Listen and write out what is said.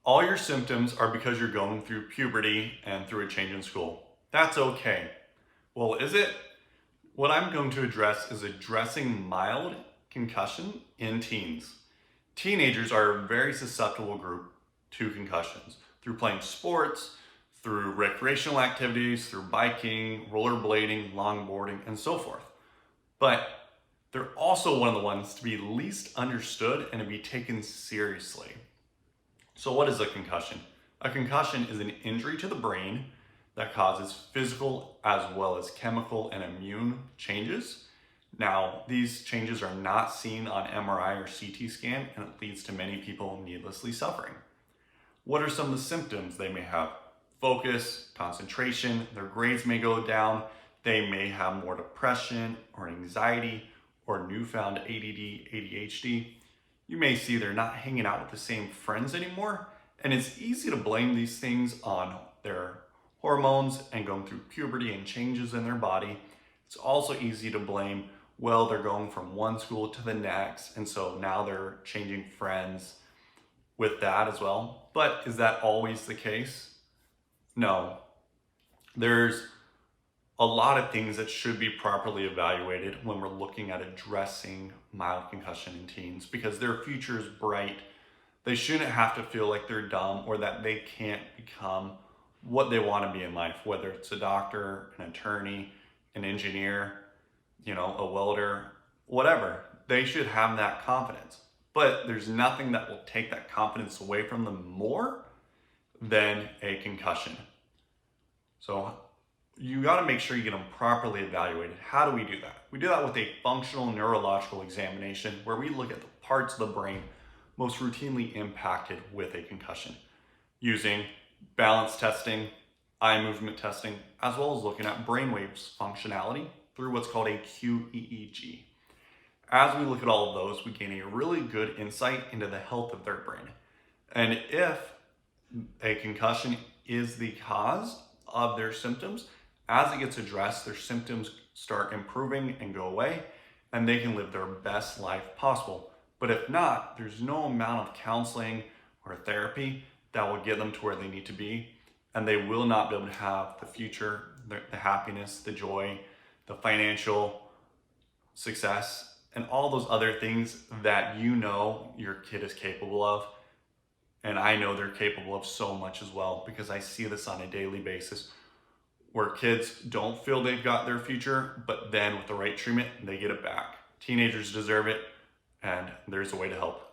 All your symptoms are because you're going through puberty and through a change in school. That's okay. Well, is it? What I'm going to address is addressing mild concussion in teens. Teenagers are a very susceptible group to concussions through playing sports, through recreational activities, through biking, rollerblading, longboarding, and so forth. But they're also one of the ones to be least understood and to be taken seriously. So what is a concussion? A concussion is an injury to the brain that causes physical as well as chemical and immune changes. Now, these changes are not seen on MRI or CT scan, and it leads to many people needlessly suffering. What are some of the symptoms they may have? Focus, concentration, their grades may go down, they may have more depression or anxiety or newfound ADD, ADHD. You may see they're not hanging out with the same friends anymore, and it's easy to blame these things on their hormones and going through puberty and changes in their body. It's also easy to blame, well, they're going from one school to the next, and so now they're changing friends with that as well. But is that always the case? No. There's a lot of things that should be properly evaluated when we're looking at addressing mild concussion in teens because their future is bright. They shouldn't have to feel like they're dumb or that they can't become what they want to be in life, whether it's a doctor, an attorney, an engineer, a welder, whatever. They should have that confidence. But there's nothing that will take that confidence away from them more than a concussion. So you got to make sure you get them properly evaluated. How do we do that? We do that with a functional neurological examination where we look at the parts of the brain most routinely impacted with a concussion using balance testing, eye movement testing, as well as looking at brainwaves functionality through what's called a QEEG. As we look at all of those, we gain a really good insight into the health of their brain. And if a concussion is the cause of their symptoms, as it gets addressed, their symptoms start improving and go away, and they can live their best life possible. But if not, there's no amount of counseling or therapy that will get them to where they need to be, and they will not be able to have the future, the happiness, the joy, the financial success, and all those other things that your kid is capable of. And I know they're capable of so much as well because I see this on a daily basis where kids don't feel they've got their future, but then with the right treatment, they get it back. Teenagers deserve it, and there's a way to help.